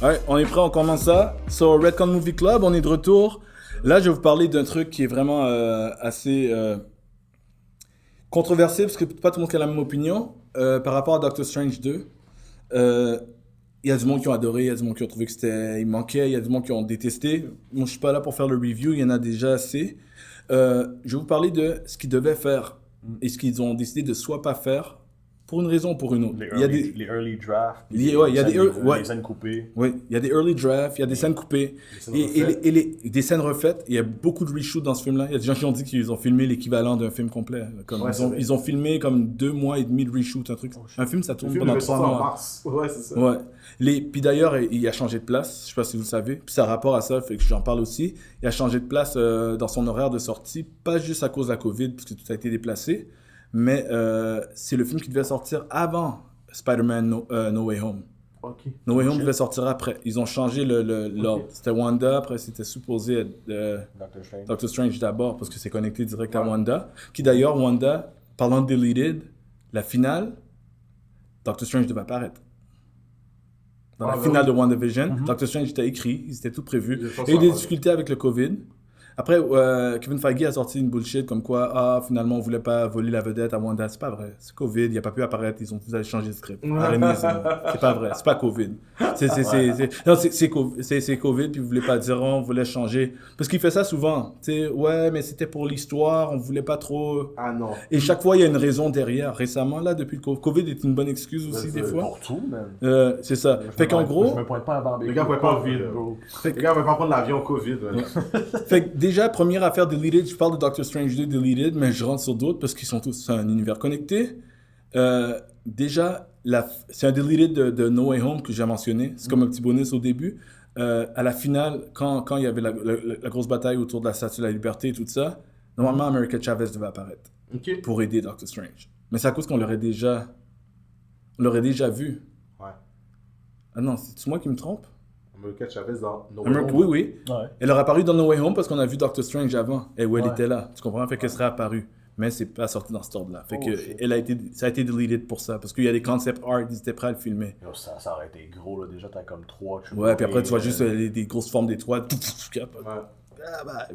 Ouais, on est prêt, on commence ça. So, Redcon Movie Club, on est de retour. Là, je vais vous parler d'un truc qui est vraiment assez controversé, parce que pas tout le monde a la même opinion, par rapport à Doctor Strange 2. Il y a du monde qui ont adoré, il y a du monde qui ont trouvé que il manquait, il y a du monde qui ont détesté. Moi, je suis pas là pour faire le review, il y en a déjà assez. Je vais vous parler de ce qu'ils devaient faire et ce qu'ils ont décidé de soit pas faire, pour une raison ou pour une autre. Les early drafts, les scènes coupées. Oui, il y a des early drafts, il y a des scènes coupées, des scènes refaites. Il y a beaucoup de reshoots dans ce film-là. Il y a des gens qui ont dit qu'ils ont filmé l'équivalent d'un film complet. Ils ont filmé comme 2 mois et demi de reshoots, un truc. Un film, ça tourne pendant 3 mois. Ouais, c'est ça. Ouais. Puis d'ailleurs, il a changé de place, je sais pas si vous le savez. Puis ça a rapport à ça, fait que j'en parle aussi. Il a changé de place dans son horaire de sortie, pas juste à cause de la COVID, parce que tout a été déplacé, mais c'est le film qui devait sortir avant Spider-Man No Way Home. Okay. No Way Home devait sortir après. Ils ont changé l'ordre. C'était Wanda, après c'était supposé être Doctor Strange d'abord, parce que c'est connecté direct à Wanda. Qui d'ailleurs, Wanda, parlant de deleted, la finale, Doctor Strange devait apparaître. Dans la finale de WandaVision, Doctor Strange était écrit, ils étaient tout prévus. Il y a eu des difficultés avec le COVID. Après, Kevin Feige a sorti une bullshit comme quoi, finalement, on voulait pas voler la vedette à Wanda. C'est pas vrai. C'est COVID, il a pas pu apparaître, vous avez changé de script. C'est pas vrai, c'est pas COVID. C'est COVID, puis vous voulez pas dire, on voulait changer. Parce qu'il fait ça souvent. Ouais, mais c'était pour l'histoire, on voulait pas trop... Ah non. Et chaque fois, il y a une raison derrière. Récemment, là, depuis le COVID est une bonne excuse aussi, des fois. Pour tout, même. C'est ça. Fait qu'en gros... Je me pointe pas à barbecue. Les gars pouvaient pas COVID, bro. Les gars pouvaient pas prendre l'avion COVID. Fait que déjà, première affaire deleted, je parle de Doctor Strange 2 deleted, mais je rentre sur d'autres parce qu'ils sont tous un univers connecté. Déjà, c'est un deleted de No Way Home que j'ai mentionné. C'est comme un petit bonus au début. À la finale, quand il y avait la grosse bataille autour de la Statue de la Liberté et tout ça, normalement, America Chavez devait apparaître pour aider Doctor Strange. Mais c'est à cause qu'on l'aurait déjà vu. Ouais. Ah non, c'est moi qui me trompe? America Chavez dans No Way Home. Oui. Ouais. Elle aurait apparu dans No Way Home parce qu'on a vu Doctor Strange avant et où elle Ouais. était là. Tu comprends? Fait qu'elle serait apparue. Mais c'est pas sorti dans cet ordre-là. Fait que ça a été deleted pour ça. Parce qu'il y a des concept art, ils étaient prêts à le filmer. Yo, ça aurait été gros, là. Déjà, t'as comme 3. Ouais, puis après, tu vois juste des grosses formes d'étoiles.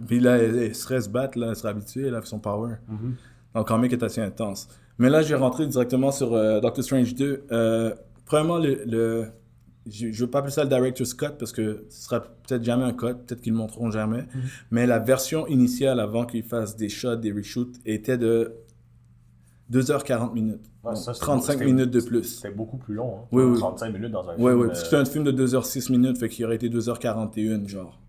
Puis là, elle serait se battre, là, elle serait habituée, elle a son power. Donc, quand même, est assez intense. Mais là, je vais rentrer directement sur Doctor Strange 2. Premièrement, je ne veux pas appeler ça le Director's Cut parce que ce sera peut-être jamais un cut, peut-être qu'ils ne le montreront jamais. Mais la version initiale, avant qu'ils fassent des shots, des reshoots, était de 2h40 minutes. Ouais, Donc, ça, 35 minutes de plus. C'était beaucoup plus long. Hein. Oui. 35 minutes dans un film. Oui, parce que c'est un film de 2h06 minutes, fait qu'il aurait été 2h41, genre.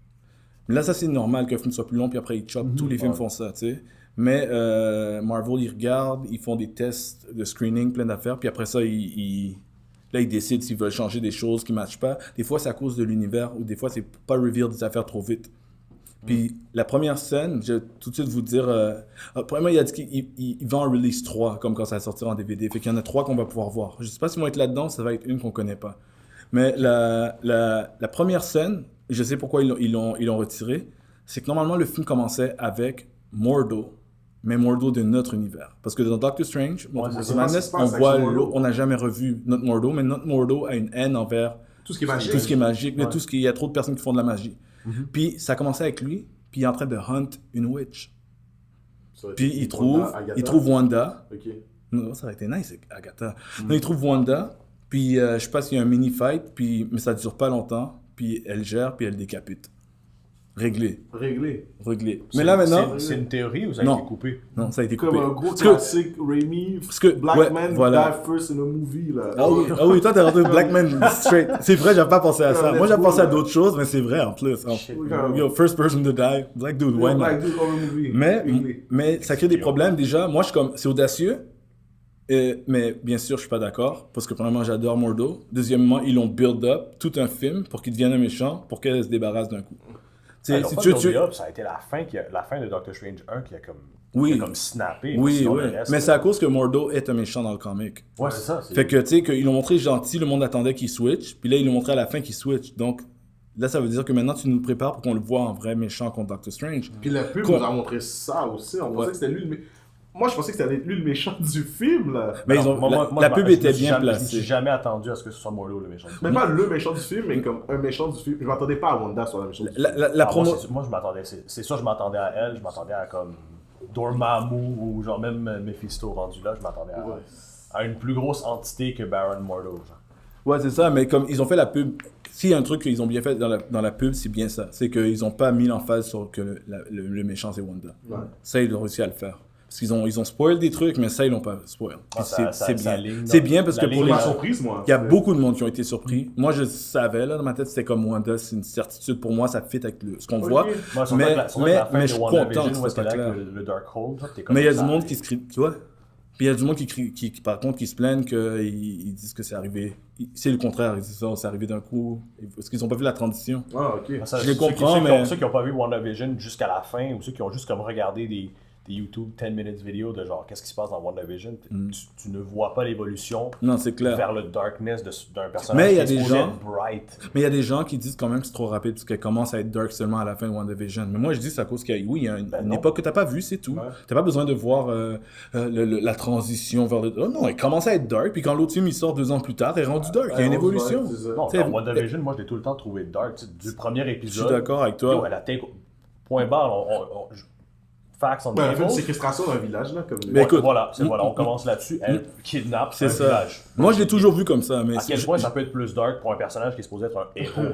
Mais là, ça, c'est normal qu'un film soit plus long, puis après, ils choppent. Tous les films font ça, tu sais. Mais Marvel, ils regardent, ils font des tests de screening, plein d'affaires, puis après ça, là, ils décident s'ils veulent changer des choses qui ne matchent pas. Des fois, c'est à cause de l'univers, ou des fois, c'est pas reveal des affaires trop vite. Puis la première scène, je vais tout de suite vous dire... premièrement, il a dit qu'il va en release 3, comme quand ça va sortir en DVD. Fait qu'il y en a 3 qu'on va pouvoir voir. Je sais pas s'ils vont être là-dedans, ça va être une qu'on connaît pas. Mais la première scène, je sais pourquoi ils l'ont retiré, c'est que normalement, le film commençait avec Mordo, mais Mordo de notre univers. Parce que dans Doctor Strange, on n'a jamais revu notre Mordo, mais notre Mordo a une haine envers tout ce qui est magique. Tout ce qui est magique, mais il y a trop de personnes qui font de la magie. Puis ça a commencé avec lui, puis il est en train de hunt une witch. Puis il trouve Wanda. Non, ça aurait été nice, Agatha. Non, il trouve Wanda, puis je sais pas s'il y a un mini-fight, mais ça dure pas longtemps, puis elle gère, puis elle décapite. Réglé. Mais là, maintenant... C'est une théorie ou ça a été coupé? Non, ça a été coupé. Comme un gros classique, Raimi, Black Man die first in a movie, là. Ah oui, toi, t'as rentré Black Man straight. C'est vrai, j'avais pas pensé à ça. Moi, j'avais pensé à d'autres choses, mais c'est vrai, en plus. Yo, first person to die, Black Dude, why not? Black Dude horror movie. Mais ça crée des problèmes, déjà. Moi, je suis comme... C'est audacieux, mais bien sûr, je suis pas d'accord, parce que premièrement, j'adore Mordo. Deuxièmement, ils l'ont build up tout un film pour qu'il devienne un méchant, pour qu'elle se débarrasse d'un coup. Ça a été la fin de Doctor Strange 1 qui a comme snappé. Oui. Mais c'est à cause que Mordo est un méchant dans le comic. Ouais, c'est ça. Fait que, tu sais, qu'ils l'ont montré gentil, le monde attendait qu'il switch, puis là, ils l'ont montré à la fin qu'il switch. Donc, là, ça veut dire que maintenant, tu nous prépares pour qu'on le voit en vrai méchant contre Doctor Strange. Puis la pub nous a montré ça aussi. On pensait que c'était lui, mais Moi, je pensais que c'était lui le méchant du film, là. Mais la pub était bien placée. Je me suis jamais attendu à ce que ce soit Mordo le méchant du film. Mais pas le méchant du film, mais comme un méchant du film. Je m'attendais pas à Wanda sur la méchant du film. Moi, je m'attendais... C'est ça, je m'attendais à elle. Je m'attendais à comme Dormammu ou genre même Mephisto rendu là. Je m'attendais à une plus grosse entité que Baron Mordo. Genre. Ouais, c'est ça, mais comme ils ont fait la pub... S'il y a un truc qu'ils ont bien fait dans la pub, c'est bien ça. C'est qu'ils n'ont pas mis l'emphase sur que le méchant, c'est Wanda. Ouais. Ça, ils ont réussi à le faire. Parce qu'ils ont spoil des trucs, mais ça, ils l'ont pas spoil. C'est bien. C'est bien parce que pour les surprise, moi. Il y a beaucoup de monde qui ont été surpris. Moi, je savais, là, dans ma tête, c'était comme Wanda, c'est une certitude pour moi, ça fit avec ce qu'on voit. Mais je suis content que ce soit clair. Mais il y a du monde qui se crie, tu vois. Puis il y a du monde qui par contre, qui se plaignent qu'ils disent que c'est arrivé. C'est le contraire, ils disent ça, c'est arrivé d'un coup. Parce qu'ils n'ont pas vu la transition. Ah, ok. Je les comprends, mais... Ceux qui n'ont pas vu WandaVision jusqu'à la fin, ou ceux qui ont juste comme regardé des YouTube 10 minutes vidéo de genre qu'est-ce qui se passe dans WandaVision, tu ne vois pas l'évolution vers le darkness d'un personnage qui est supposé être bright. Mais il y a des gens qui disent quand même que c'est trop rapide parce qu'elle commence à être dark seulement à la fin de WandaVision. Mais moi je dis c'est à cause qu'il y a une époque que tu n'as pas vue, c'est tout. Ouais. Tu n'as pas besoin de voir la transition vers le... Oh non, elle commence à être dark, puis quand l'autre film il sort 2 ans plus tard, elle est rendue dark. Il y a une évolution. Non, dans WandaVision, moi je l'ai tout le temps trouvé dark. Du premier épisode. Je suis d'accord avec toi. Elle a point barre, on a fait une séquestration d'un village, là. Comme... Mais écoute, voilà, on commence là-dessus. Elle kidnappe un village. Moi, je l'ai toujours vu comme ça. Mais à quel point ça peut être plus dark pour un personnage qui est supposé être un héros.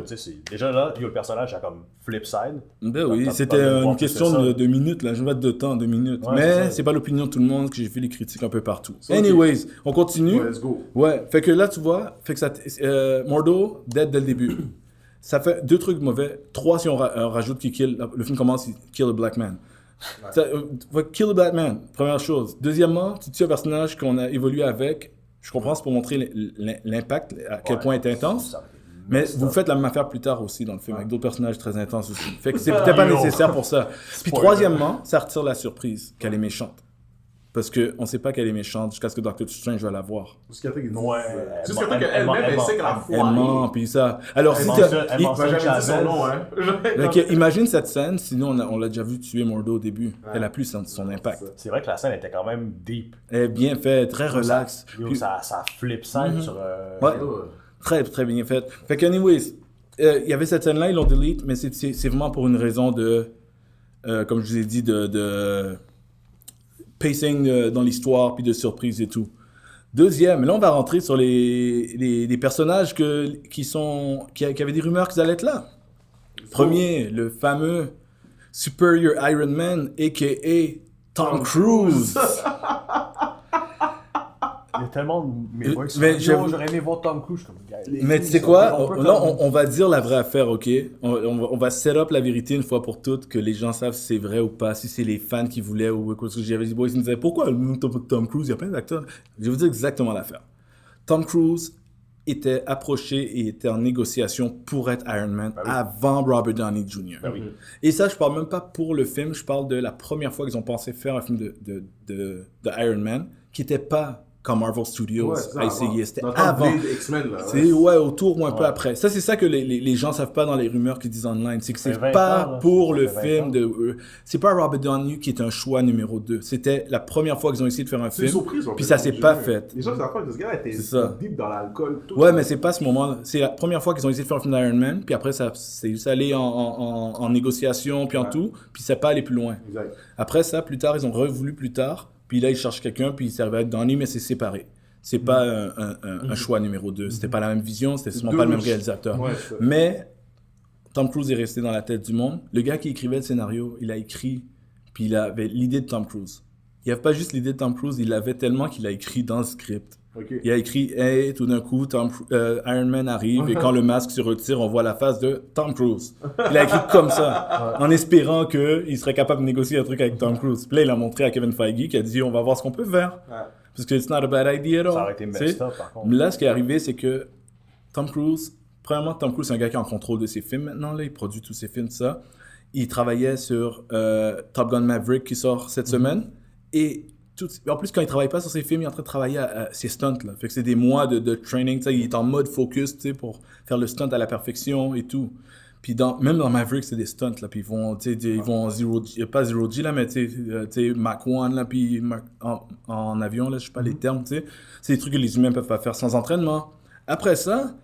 Déjà là, le personnage a comme flip side. Ben oui, c'était une question de minutes, là. Je vais mettre de temps, 2 minutes. Ouais, mais c'est pas l'opinion de tout le monde, que j'ai fait les critiques un peu partout. Anyways, on continue. Ouais, let's go. Ouais, fait que là, tu vois, Mordo, dead dès le début. Ça fait 2 trucs mauvais. 3 si on rajoute qu'il kill. Le film commence, il kill a black man. Kill the Batman, première chose. Deuxièmement, tu tues un personnage qu'on a évolué avec. Je comprends, c'est pour montrer l'impact, à quel point il est intense. Mais vous faites la même affaire plus tard aussi dans le film, avec d'autres personnages très intenses aussi. Fait que c'est peut-être pas nécessaire pour ça. Puis troisièmement, ça retire la surprise qu'elle est méchante. Parce qu'on ne sait pas qu'elle est méchante jusqu'à ce que Doctor Strange va la voir. Jusqu'à temps qu'elle-même, elle sait qu'elle a foi. Elle ment, puis ça. Alors, si elle va jamais dire son nom, hein. Imagine cette scène, sinon on l'a déjà vu tuer Mordo au début. Elle a plus son impact. C'est vrai que la scène était quand même deep. Elle est bien faite, très relax. Ça flip side sur... Ouais, très, très bien faite. Fait que, anyways, il y avait cette scène-là, ils l'ont delete, mais c'est vraiment pour une raison de... comme je vous ai dit, de pacing dans l'histoire, puis de surprise et tout. Deuxième, là on va rentrer sur les personnages qui avaient des rumeurs qu'ils allaient être là. Premier, le fameux Superior Iron Man, a.k.a. Tom Cruise. Il y a tellement j'aurais aimé voir Tom Cruise comme gars. Mais tu sais quoi? On va dire la vraie affaire, ok? On va set up la vérité une fois pour toutes, que les gens savent si c'est vrai ou pas, si c'est les fans qui voulaient ou quoi. J'avais dit, ils me disaient, pourquoi Tom Cruise? Il y a plein d'acteurs. Je vais vous dire exactement l'affaire. Tom Cruise était approché et était en négociation pour être Iron Man avant Robert Downey Jr. Et ça, je parle même pas pour le film, je parle de la première fois qu'ils ont pensé faire un film de Iron Man qui n'était pas comme Marvel Studios a essayé. C'était avant. C'est autour ou un peu après. Ça, c'est ça que les gens savent pas dans les rumeurs qu'ils disent online. C'est que c'est pas pour le film de... c'est pas Robert Downey qui est un choix numéro 2. C'était la première fois qu'ils ont essayé de faire un film. Puis ça s'est pas fait. Les gens savent pas que ce gars était deep dans l'alcool. Ouais, mais c'est pas ce moment-là. C'est la première fois qu'ils ont essayé de faire un film d'Iron Man. Puis après, c'est juste allé en négociation, puis en tout. Puis ça n'est pas allé plus loin. Exact. Après ça, plus tard, ils ont revoulu plus tard. Puis là, ils cherchent quelqu'un, puis il servait à être Downey, mais c'est séparé. C'est pas un choix numéro 2. C'était pas la même vision, c'était sûrement pas le même réalisateur. Ouais, mais Tom Cruise est resté dans la tête du monde. Le gars qui écrivait le scénario, il a écrit, puis il avait l'idée de Tom Cruise. Il n'y avait pas juste l'idée de Tom Cruise, il l'avait tellement qu'il a écrit dans le script. Okay. Il a écrit, hey, tout d'un coup, Iron Man arrive et quand le masque se retire, on voit la face de Tom Cruise. Il a écrit comme ça, en espérant qu'il serait capable de négocier un truc avec Tom Cruise. Puis là, il a montré à Kevin Feige qui a dit, on va voir ce qu'on peut faire. Parce que it's not a bad idea at all. Ça aurait été messed up, par contre. Mais là, ce qui est arrivé, c'est que Tom Cruise, premièrement, Tom Cruise, c'est un gars qui est en contrôle de ses films maintenant. Là, il produit tous ses films, tout ça. Il travaillait sur Top Gun Maverick qui sort cette semaine. Et en plus, quand il travaille pas sur ses films, il est en train de travailler à ses stunts. Là. Fait que c'est des mois de training. Il est en mode focus pour faire le stunt à la perfection et tout. Puis même dans Maverick, c'est des stunts, là, puis ils vont pas Zero G, là, mais tu sais, Mach 1, là, puis en avion, là, je sais pas les termes, tu sais. C'est des trucs que les humains peuvent pas faire sans entraînement. Après ça,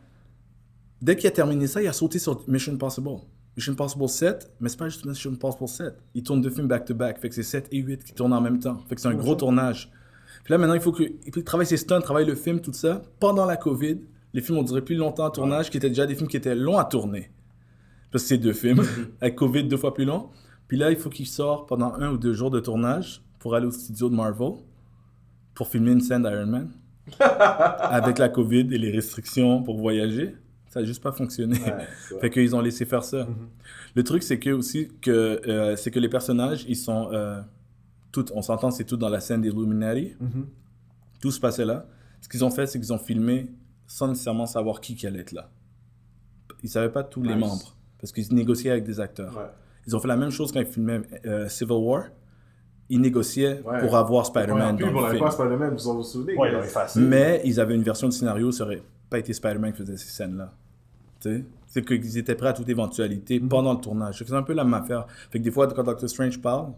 dès qu'il a terminé ça, il a sauté sur Mission Impossible. Mission Impossible 7, mais c'est pas juste Mission Impossible 7. Il tourne 2 films back-to-back, fait que c'est 7 et 8 qui tournent en même temps. Fait que c'est un gros tournage. Puis là, maintenant, il faut qu'il travaille ses stunts, travaille le film, tout ça. Pendant la COVID, les films ont duré plus longtemps en tournage, qui étaient déjà des films qui étaient longs à tourner. Parce que c'est 2 films, avec COVID 2 fois plus long. Puis là, il faut qu'il sorte pendant 1 ou 2 jours de tournage pour aller au studio de Marvel pour filmer une scène d'Iron Man. Avec la COVID et les restrictions pour voyager. Ça n'a juste pas fonctionné. Ouais, fait qu'ils ont laissé faire ça. Le truc, c'est que aussi c'est que les personnages, ils sont... on s'entend, c'est tout dans la scène des Illuminati. Tout se passait là. Ce qu'ils ont fait, c'est qu'ils ont filmé sans nécessairement savoir qui allait être là. Ils ne savaient pas tous les membres, parce qu'ils négociaient avec des acteurs. Ouais. Ils ont fait la même chose quand ils filmaient Civil War. Ils négociaient pour avoir Spider-Man dans le film. Ils n'avaient pas Spider-Man, vous vous souvenez. Ouais, effacé. Mais ils avaient une version de scénario, ça n'aurait pas été Spider-Man qui faisait ces scènes-là. C'est qu'ils étaient prêts à toute éventualité pendant le tournage. C'est un peu la même affaire. Fait que des fois, quand Doctor Strange parle,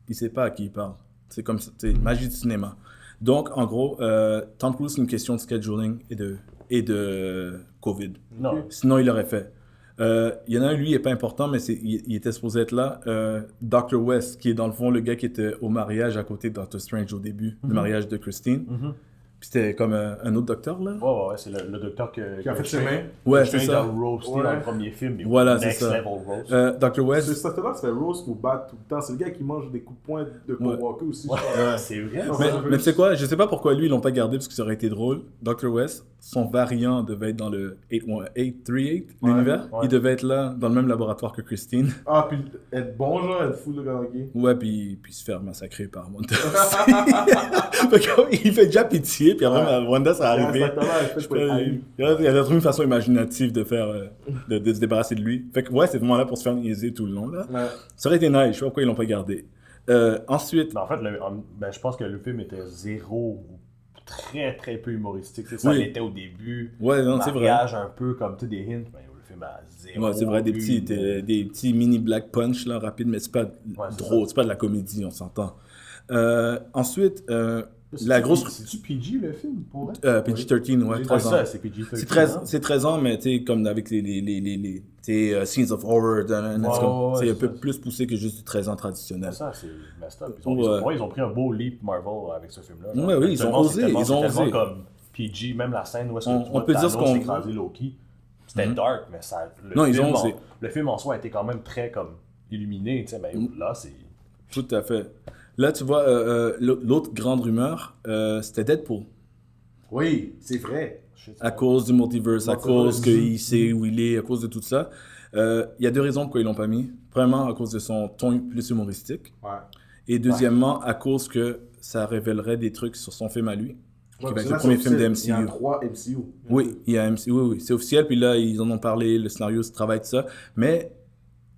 il ne sait pas à qui il parle. C'est comme ça, magie du cinéma. Donc, en gros, Tom Cruise, c'est une question de scheduling et de COVID. Non. Sinon, il l'aurait fait. Il y en a un, lui, il n'est pas important, mais il était supposé être là. Dr. West, qui est dans le fond le gars qui était au mariage à côté de Doctor Strange au début, le mariage de Christine. Puis c'était comme un autre docteur, là. Ouais, c'est le docteur qui a fait ses mains. Ouais, c'est ça. Roasté dans le premier film. Voilà, c'est ça. Dr. West. C'est ça, là, c'est roast ou bat tout le temps. C'est le gars qui mange des coups de poing de Paul Walker aussi. C'est vrai. Mais tu sais quoi, je sais pas pourquoi lui, ils l'ont pas gardé, parce que ça aurait été drôle. Dr. West, son variant devait être dans le 838, l'univers. Il devait être là, dans le même laboratoire que Christine. Ah, puis être bon, genre, être fou, le gars, ok. Ouais, puis se faire massacrer par Wanda. Il fait déjà pitié. Puis après, Wanda, ça arrivé. Il a trouvé une façon imaginative de faire, de se débarrasser de lui. Fait que ouais, c'est vraiment là pour se faire niaiser tout le long, là. Ouais. Ça aurait été nice, je sais pas pourquoi ils l'ont pas gardé. Ensuite... En fait, je pense que le film était très très peu humoristique. Ça l'était au début. Ouais, non, c'est vrai. Mariage un peu comme des hints. Le film a zéro. Ouais, c'est vrai, des petits mini black punch, là, rapides, mais c'est pas drôle, c'est pas de la comédie, on s'entend. Ensuite... la grosse... C'est-tu PG, le film, pour PG-13, ouais, 13 ans. Ça, c'est PG-13. C'est 13 ans, mais tu sais, comme avec les scenes of horror, c'est un peu plus poussé que juste du 13 ans traditionnel. Ça, c'est messed up. Ils ont pris un beau leap Marvel avec ce film-là. Oui, ils ont osé. Ils ont osé. Comme PG, même la scène où est-ce que on peut dire ce qu'on écrasé Loki. C'était dark, mais le film en soi a été quand même très comme illuminé, tu sais, mais là, c'est... Tout à fait. Là, tu vois, l'autre grande rumeur, c'était Deadpool. Oui, c'est vrai. À cause du multiverse, à cause qu'il sait où il est, à cause de tout ça. Il y a 2 raisons pourquoi ils l'ont pas mis. Premièrement, à cause de son ton plus humoristique. Ouais. Et deuxièmement, à cause que ça révélerait des trucs sur son film à lui. Qui va être le premier film de MCU. Il y a 3 MCU. Oui, il y a MCU, oui. C'est officiel, puis là, ils en ont parlé, le scénario se travaille, tout ça. Mais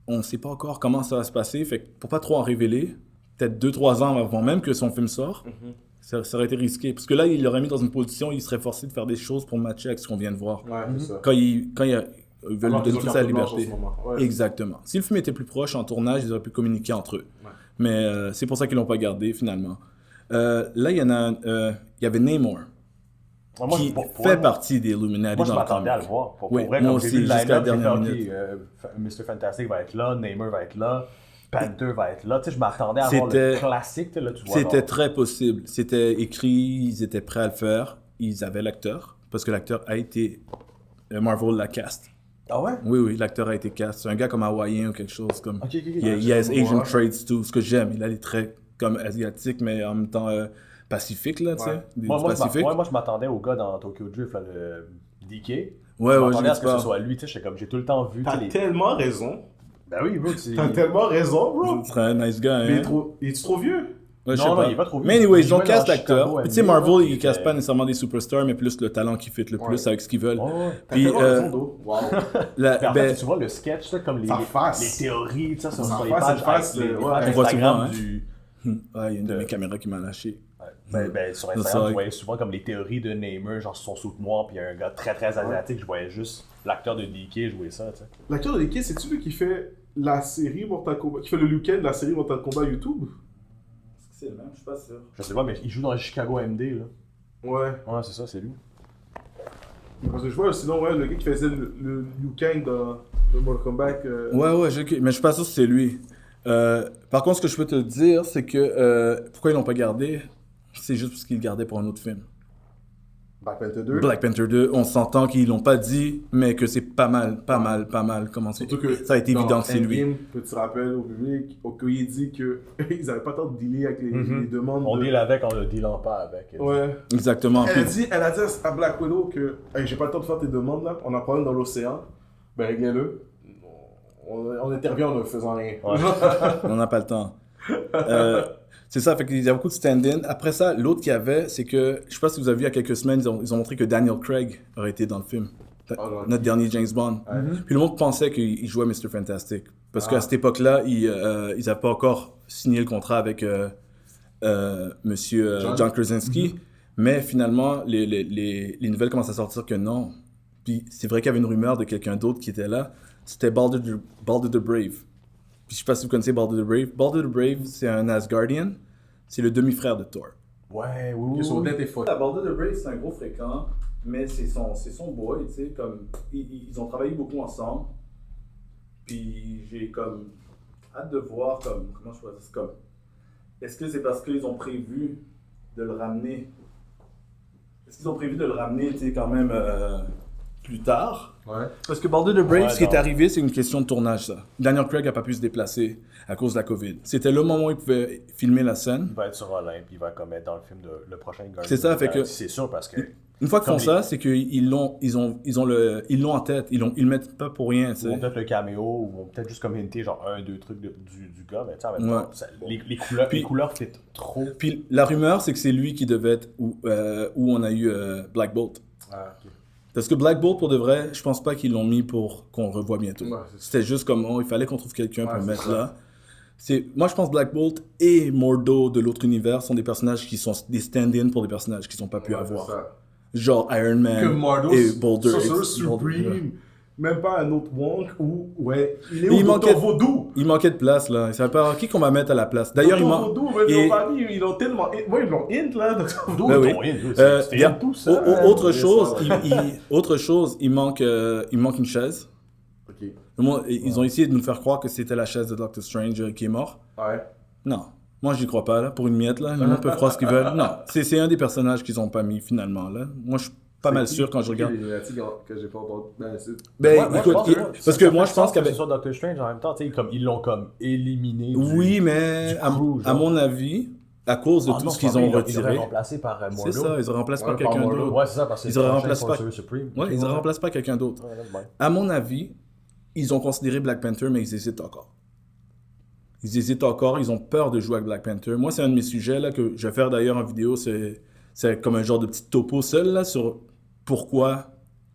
on ne sait pas encore comment ça va se passer, fait que pour pas trop en révéler, peut-être 2-3 ans avant même que son film sort, ça aurait été risqué. Parce que là, il l'aurait mis dans une position où il serait forcé de faire des choses pour matcher avec ce qu'on vient de voir. Ouais, c'est ça. Quand ils veulent lui donner toute sa liberté. Ouais. Exactement. Si le film était plus proche en tournage, ils auraient pu communiquer entre eux. Ouais. Mais c'est pour ça qu'ils l'ont pas gardé, finalement. Là, il y avait Namor. Qui fait partie des Illuminati. Moi, je m'attendais à le voir. Pour vrai, moi aussi, jusqu'à la dernière minute. Mr. Fantastic va être là, Namor va être là. Panther va être là. Tu sais, je m'attendais à voir le classique. Là, tu vois, c'était très possible. C'était écrit, ils étaient prêts à le faire. Ils avaient l'acteur, parce que l'acteur a été... Marvel l'a cast. Ah ouais? Oui, l'acteur a été cast. C'est un gars comme hawaïen ou quelque chose comme... Il a Asian traits, tout. Ce que j'aime. Il a des traits comme asiatiques, mais en même temps pacifiques, là, tu sais. Moi, je m'attendais au gars dans Tokyo Drift, là, le DK. Ouais, je m'attendais à ce que ce soit lui. Tu sais, j'ai tout le temps vu... T'as tellement raison. Ben oui, bro. T'as tellement raison, bro. C'est un nice guy, hein. Mais il est trop vieux? Ouais, non, il est pas trop vieux. Mais anyway, ils ont cast l'acteur. Tu sais, Marvel, ils cassent pas nécessairement des superstars, mais plus le talent qui fit le plus avec ce qu'ils veulent. Puis, wow. En fait, tu vois le sketch, ça, comme les théories, ça, sur les pages on voit souvent, hein. Il y a une de mes caméras qui m'a lâché. Sur Instagram, je voyais souvent comme les théories de Namer, genre sur son soupe noir, puis un gars très très asiatique, je voyais juste l'acteur de DK jouer ça, tu sais. L'acteur de DK, c'est-tu lui qui fait la série Mortal Kombat, qui fait le Liu Kang de la série Mortal Kombat YouTube? Est-ce que c'est le même? Je suis pas sûr. Je sais pas, mais il joue dans Chicago MD, là. Ouais. Ouais, c'est ça, c'est lui. Parce que je vois sinon, le gars qui faisait le Liu Kang dans le Mortal Kombat. Ouais, mais je suis pas sûr que c'est lui. Par contre, ce que je peux te dire, c'est que pourquoi ils l'ont pas gardé, c'est juste parce qu'ils le gardaient pour un autre film. Black Panther 2. Black Panther 2, on s'entend qu'ils l'ont pas dit, mais que c'est pas mal comment c'est. Ça a été évident que c'est lui. Petit rappel au public, Okoye dit qu'ils n'avaient pas tant de dealer avec les demandes. On deal avec, on ne dealant pas avec. Ouais. Exactement. Elle a dit à Black Widow que hey, j'ai pas le temps de faire tes demandes là, on a un problème dans l'océan, ben réglez-le. On intervient en ne faisant rien. Ouais. On n'a pas le temps. C'est ça, fait qu'il y a beaucoup de stand-in. Après ça, l'autre qu'il y avait, c'est que, je sais pas si vous avez vu il y a quelques semaines, ils ont montré que Daniel Craig aurait été dans le film. Notre dernier James Bond. Puis le monde pensait qu'il jouait Mr. Fantastic. Parce qu'à cette époque-là, ils n'avaient pas encore signé le contrat avec Monsieur John Krasinski. Mais finalement, les nouvelles commencent à sortir que non. Puis c'est vrai qu'il y avait une rumeur de quelqu'un d'autre qui était là. C'était Baldur the Brave. Puis je sais pas si vous connaissez Baldur the Brave. Baldur the Brave, c'est un Asgardian. C'est le demi-frère de Thor. Ouais, oui. Son tête est folle. Baldur the Brave, c'est un gros fréquent, mais c'est son boy, tu sais, comme... Ils ont travaillé beaucoup ensemble. Puis j'ai comme hâte de voir comment je pourrais dire, comme... Est-ce que c'est parce qu'ils ont prévu de le ramener? Est-ce qu'ils ont prévu de le ramener, tu sais, quand même plus tard? Ouais. Parce que Baldur the Brave, ce qui est arrivé, c'est une question de tournage, ça. Daniel Craig n'a pas pu se déplacer à cause de la COVID. C'était le moment où il pouvait filmer la scène. Il va être sur Olympe, il va comme être dans le film le prochain Guardian. C'est ça, fait que... C'est sûr, parce que... Une fois qu'ils font ça, c'est qu'ils l'ont en tête. Ils le mettent pas pour rien, tu sais. Ou peut-être le caméo, ou peut-être juste comme hinter genre un, deux trucs du gars, mais tu sais, en même temps, les couleurs fit trop. Puis la rumeur, c'est que c'est lui qui devait être où on a eu Black Bolt. Ah, ok. Parce que Black Bolt, pour de vrai, je pense pas qu'ils l'ont mis pour qu'on le revoie bientôt. Ouais, c'était juste comme, il fallait qu'on trouve quelqu'un pour le mettre là. Moi, je pense que Black Bolt et Mordo de l'autre univers sont des personnages qui sont des stand-in pour des personnages qui sont pas pu avoir. Genre Iron Man et Boulder. Sorcerer Supreme, même pas un autre Wong où, il est où Dr. Vaudou? Il manquait de place, là. Il savait pas qui qu'on va mettre à la place. D'ailleurs, Dr. Vaudou, ils l'ont tellement... Ouais, ils l'ont int, là, Dr. Vaudou. C'était tout ça. Autre chose, il manque une chaise. Ok. Ils ont essayé de nous faire croire que c'était la chaise de Doctor Strange qui est mort. Ouais. Non. Moi, j'y crois pas, là. Pour une miette, là. Les gens peuvent croire ce qu'ils veulent. Non. C'est un des personnages qu'ils ont pas mis, finalement, là. Moi, je suis pas mal sûr quand je regarde. Que j'ai pas entendu. Écoute, parce que moi, je pense qu'avec... Que ce soit Doctor Strange, en même temps, tu sais, comme ils l'ont comme éliminé. Oui, mais à mon avis, à cause de tout ce qu'ils ont retiré... Ils auraient remplacé par Mordo. C'est ça, ils auraient remplacé par quelqu'un d'autre. Ouais, c'est ça, parce que ils auraient remplacé ils auraient remplacé par quelqu'un d'autre. À mon avis, ils ont considéré Black Panther, mais ils hésitent encore. Ils ont peur de jouer avec Black Panther. Moi, c'est un de mes sujets là, que je vais faire d'ailleurs en vidéo. C'est comme un genre de petit topo seul là, sur pourquoi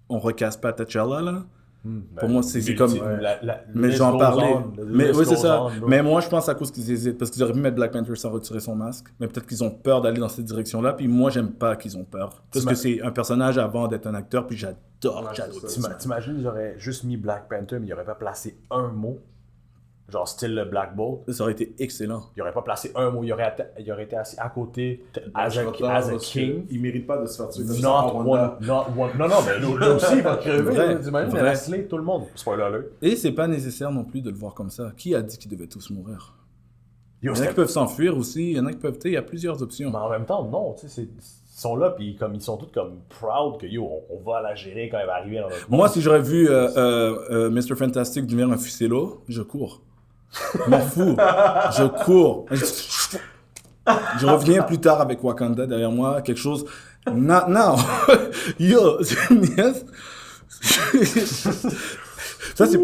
on recasse pas T'Challa. Là. Pour moi, c'est comme... mais j'en parlais. Mais oui, c'est ça. Mais moi, je pense à cause qu'ils hésitent. Parce qu'ils auraient pu mettre Black Panther sans retirer son masque. Mais peut-être qu'ils ont peur d'aller dans cette direction-là. Puis moi, j'aime pas qu'ils ont peur. Parce que c'est un personnage avant d'être un acteur. Puis j'adore. T'imagines, ils auraient juste mis Black Panther, mais ils n'auraient pas placé un mot. Genre style le Black Bolt. Ça aurait été excellent. Il n'aurait pas placé un mot. Il aurait été assis à côté as a king. Il mérite pas de se faire tuer. Not one. Non, mais lui aussi, il va crever. T'imagines, il a wrestlé tout le monde. Spoiler alert. Et c'est pas nécessaire non plus de le voir comme ça. Qui a dit qu'ils devaient tous mourir? Il y en a qui peuvent s'enfuir aussi. Il y en a qui peuvent... Il y a plusieurs options. Mais en même temps, non. Tu sais, ils sont là, puis comme ils sont tous comme proud que on va la gérer quand elle va arriver dans notre monde. Moi, si j'aurais vu Mr. Fantastic devenir un fusello, je cours. Je m'en fous. Je cours. Je reviens plus tard avec Wakanda derrière moi. Quelque chose... Non. Yo. Yes. Ça, c'est...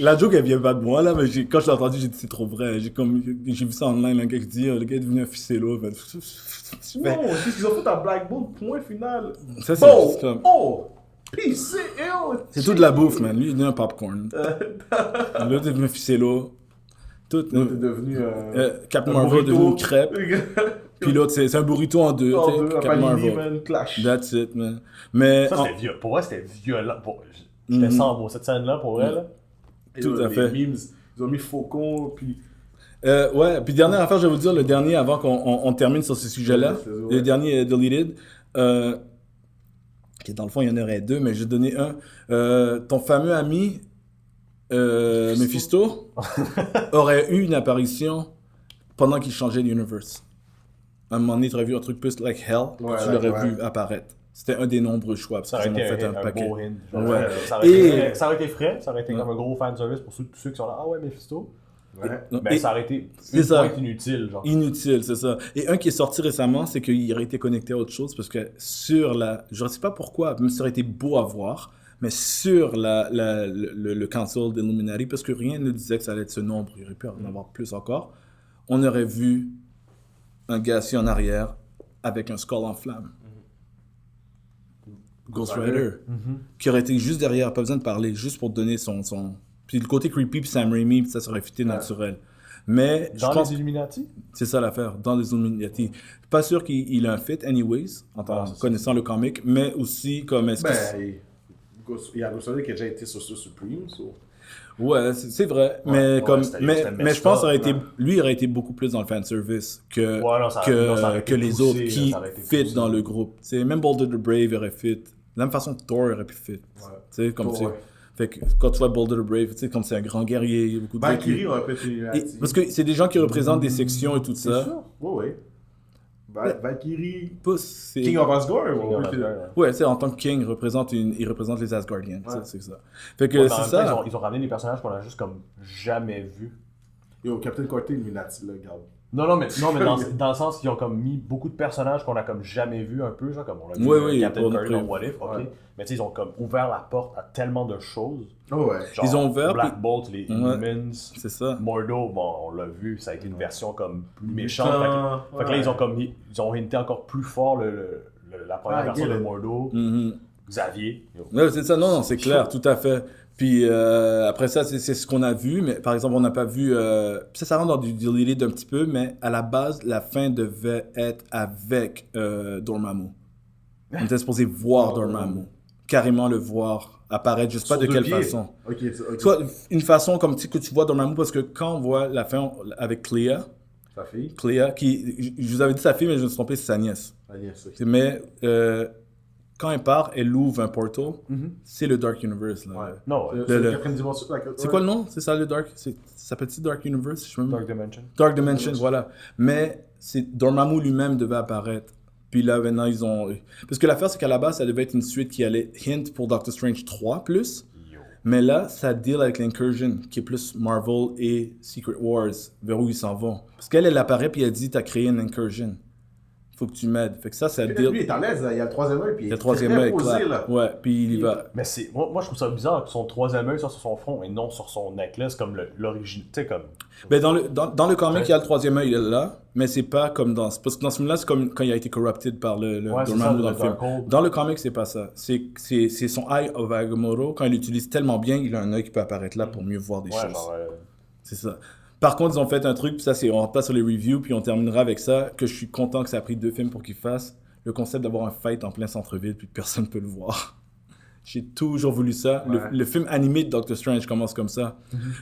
La joke, elle vient pas de moi, là, mais quand je l'ai entendu, j'ai dit c'est trop vrai. J'ai vu ça online, un gars qui dit le gars est devenu un fusello. Non, c'est ce qu'ils ont fait à Black Bolt, point final. Ça, c'est juste comme... PCL. C'est tout de la bouffe, man. Lui, il est un popcorn. Là, il est devenu un fusello. Tout. L'autre est devenu... Captain Marvel est devenu une crêpe. Puis l'autre, c'est un burrito en deux. Captain Marvel. Clash. That's it, man. Mais... Ça, c'était violent. Pour vrai, c'était violent. J'étais sans mots. Cette scène-là, pour vrai, là. Tout à fait. Les memes, ils ont mis Faucon, puis... ouais, puis dernière affaire, je vais vous dire, le dernier, avant qu'on termine sur ce sujet-là, le dernier Deleted, qui dans le fond, il y en aurait deux, mais je vais donner un. Ton fameux ami, Mephisto, aurait eu une apparition pendant qu'il changeait d'universe. À un moment donné, tu aurais vu un truc plus like Hell, tu l'aurais vu apparaître. C'était un des nombreux choix, parce ça aurait été un paquet. beau hint. Ouais. Ça aurait été frais, ça aurait été comme un gros fanservice pour tous ceux qui sont là. Ah ouais, Mephisto. Ouais. Mais ça aurait été une pointe inutile. Genre. Inutile, c'est ça. Et un qui est sorti récemment, c'est qu'il aurait été connecté à autre chose, parce que sur la... Je ne sais pas pourquoi, même ça aurait été beau à voir, mais sur le Council d'Illuminati, parce que rien ne disait que ça allait être ce nombre, il aurait pu en avoir plus encore, on aurait vu un gars assis en arrière avec un skull en flamme. Ghost Rider. Qui aurait été juste derrière, pas besoin de parler, juste pour donner son... Puis le côté creepy, puis Sam Raimi, puis ça serait fité naturel. Mais dans les Illuminati? C'est ça l'affaire, dans les Illuminati. Je suis pas sûr qu'il a un fit, anyways, en connaissant le comic, mais aussi comme est-ce que... Il y a Ghost Rider qui a déjà été Sorcerer Supreme, Ouais, c'est vrai, mais je pense que lui il aurait été beaucoup plus dans le fanservice que les autres qui fit dans le groupe. T'sais, même Boulder the Brave aurait fit. De la même façon que Thor aurait pu fit. Ouais. Comme fait que quand tu vois Boulder the Brave, tu sais, comme c'est un grand guerrier, il y a beaucoup de Valkyrie aurait pu être... Parce que c'est des gens qui représentent des sections et tout ça. C'est sûr, oui. Valkyrie... C'est... King of Asgard, ouais, c'est en tant que King, il représente les Asgardiens, c'est ça. Fait que c'est ça. Temps, ils ont ramené des personnages qu'on a juste comme jamais vus. Yo, Captain Carter Illuminati, là, regarde. Non, mais dans le sens qu'ils ont comme mis beaucoup de personnages qu'on a comme jamais vus un peu, genre comme on l'a vu Captain Carter dans What If, ok. Mais tu sais, ils ont comme ouvert la porte à tellement de choses. Ouais. Genre, ils ont ouvert Black Bolt, les Inhumans, c'est ça. Mordo, bon, on l'a vu, ça a été une version comme plus méchante. Fait que là, ils ont hinté encore plus fort la première version de Mordo. Xavier. Ouais, c'est ça, non, c'est clair, tout à fait. Puis après ça, c'est ce qu'on a vu, mais par exemple, on n'a pas vu... ça rentre dans du deleted un petit peu, mais à la base, la fin devait être avec Dormammu. On était supposé voir Dormammu. Carrément le voir apparaître, je sais pas de quelle façon. Okay. Soit une façon comme que tu vois Dormammu, parce que quand on voit la fin avec Clea... Sa fille? Clea, qui... Je vous avais dit sa fille, mais je me suis trompé, c'est sa nièce. Sa nièce, ok. Mais... quand elle part, elle ouvre un portal. C'est le Dark Universe. Là. Ouais. Non, c'est quoi le nom? C'est ça le Dark? Ça s'appelle-tu Dark Universe? Dark Dimension. Dark Dimension, voilà. Mais Dormammu lui-même devait apparaître. Puis là, maintenant, ils ont... Parce que l'affaire, c'est qu'à la base, ça devait être une suite qui allait hint pour Doctor Strange 3+. Mais là, ça deal avec l'Incursion, qui est plus Marvel et Secret Wars, vers où ils s'en vont. Parce qu'elle apparaît, puis elle dit, t'as créé une Incursion. Faut que tu m'aides. Fait que ça deal... Lui, il est en l'aise, il y a le troisième œil, puis il est très posé, là. Ouais, puis il y va. Mais moi, je trouve ça bizarre que son troisième œil soit sur son front et non sur son necklace, comme l'origine, tu sais, comme... Ben dans le comic, il y a le troisième œil là, mais c'est pas comme dans... Parce que dans ce film-là, c'est comme quand il a été corrupted par le Dormammu dans le film. Dans le comic, c'est pas ça. C'est son Eye of Agamotto, quand il l'utilise tellement bien, il a un œil qui peut apparaître là pour mieux voir des choses. C'est ça. Par contre, ils ont fait un truc, puis ça, on rentre pas sur les reviews, puis on terminera avec ça, que je suis content que ça a pris 2 films pour qu'ils fassent. Le concept d'avoir un fight en plein centre-ville, puis personne ne peut le voir. J'ai toujours voulu ça. Ouais. Le film animé de Doctor Strange commence comme ça.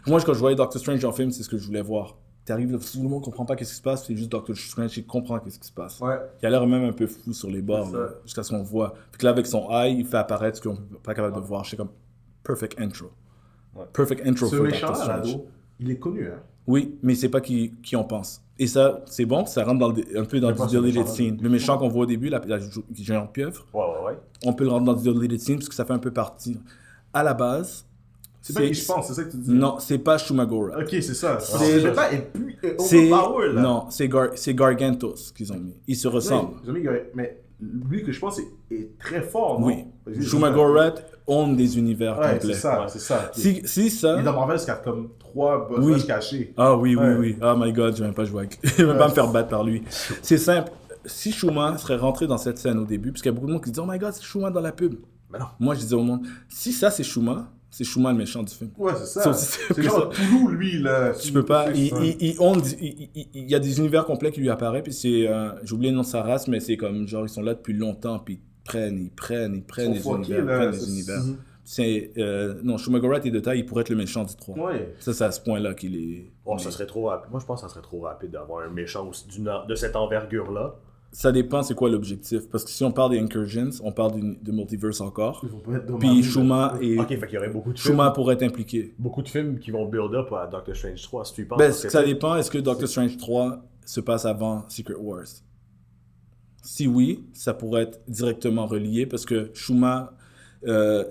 Moi, quand je voyais Doctor Strange en film, c'est ce que je voulais voir. T'arrives, tout le monde comprend pas qu'est-ce qui se passe, c'est juste Doctor Strange qui comprend qu'est-ce qui se passe. Ouais. Il a l'air même un peu fou sur les bords, là, jusqu'à ce qu'on voit. Puis là, avec son eye, il fait apparaître ce qu'on n'est pas capable de voir. C'est comme perfect intro. Ouais. Perfect intro pour Doctor Strange. Il est connu, hein? Oui, mais c'est pas qui on pense. Et ça, c'est bon, ça rentre un peu dans du deleted scene. Le méchant qu'on voit au début, la géante pieuvre, on peut le rentrer dans du deleted scene parce que ça fait un peu partie. À la base... C'est pas qui je pense, c'est ça que tu dis? Non, c'est pas Shumagora. Ok, c'est ça. C'est pas plus overpower, là. Non, c'est Gargantos qu'ils ont mis. Ils se ressemblent. Oui, mais lui que je pense est très fort, non? Oui. Shumagora own des univers complets. C'est ça. Si ça... Il est dans Marvel, il a comme 3 boss cachés. Ah oui. Oh my god, je vais même pas jouer avec... Je vais même pas me faire battre par lui. C'est simple. Si Shuma serait rentré dans cette scène au début, parce qu'il y a beaucoup de monde qui dit « Oh my god, c'est Shuma dans la pub ». Mais non. Moi, je disais au monde, si ça c'est Shuma, C'est Shuma le méchant du film. Ouais, c'est ça. C'est genre Toulouse, lui, là. Tu peux pas. Il y a des univers complets qui lui apparaissent, puis c'est. J'ai oublié le nom de sa race, mais c'est comme genre, ils sont là depuis longtemps, puis ils prennent les univers. Non, Shuma-Gorath est de taille, il pourrait être le méchant du 3. Ouais. Ça, c'est à ce point-là qu'il est. Ça serait trop rapide. Moi, je pense que ça serait trop rapide d'avoir un méchant de cette envergure-là. Ça dépend c'est quoi l'objectif. Parce que si on parle des Incursions, on parle de multiverse encore. Puis Shuma et... Ok, fait qu'il y aurait beaucoup de Shuma films. pourrait être impliqué. Beaucoup de films qui vont build up à Doctor Strange 3, si tu penses. Ben, ça dépend. Est-ce que Doctor Strange 3 se passe avant Secret Wars? Si oui, ça pourrait être directement relié parce que Shuma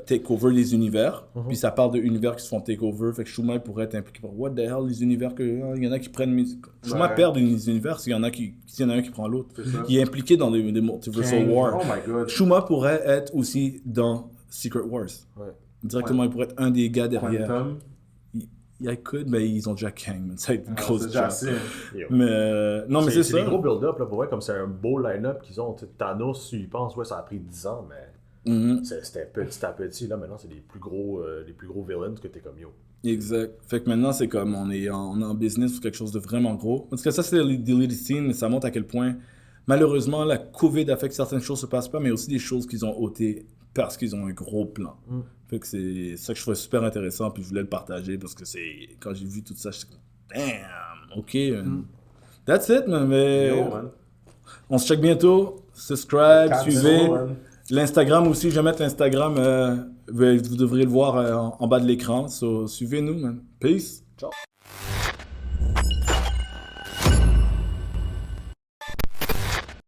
take over les univers. Puis ça parle d'univers qui se font take over. Fait que Shuma pourrait être impliqué par what the hell, les univers que. Il y en a qui prennent. Shuma perd les univers s'il y en a un qui prend l'autre. Il est impliqué dans des Multiversal War. Oh my god. Shuma pourrait être aussi dans Secret Wars. Ouais. Directement, il pourrait être un des gars derrière. Quantum. Mais ils ont déjà Kang. Ça va être une grosse C'est déjà assez. Mais non, mais c'est ça. C'est des gros build-up, là, pour vrai, comme c'est un beau line-up qu'ils ont. Thanos, tu y penses, ouais, ça a pris 10 ans, mais. C'était petit à petit, là maintenant c'est les plus gros villains que t'es comme yo. Exact. Fait que maintenant c'est comme on est en business pour quelque chose de vraiment gros. Parce que ça c'est les deleted scenes, mais ça montre à quel point malheureusement la COVID a fait que certaines choses se passent pas, mais aussi des choses qu'ils ont ôtées parce qu'ils ont un gros plan. Fait que c'est ça que je trouvais super intéressant puis je voulais le partager parce que c'est quand j'ai vu tout ça, j'étais comme damn, ok. That's it man, mais man. On se check bientôt. Subscribe, suivez. L'Instagram aussi, je vais mettre l'Instagram, vous devriez le voir en bas de l'écran. So, suivez-nous, man. Peace. Ciao.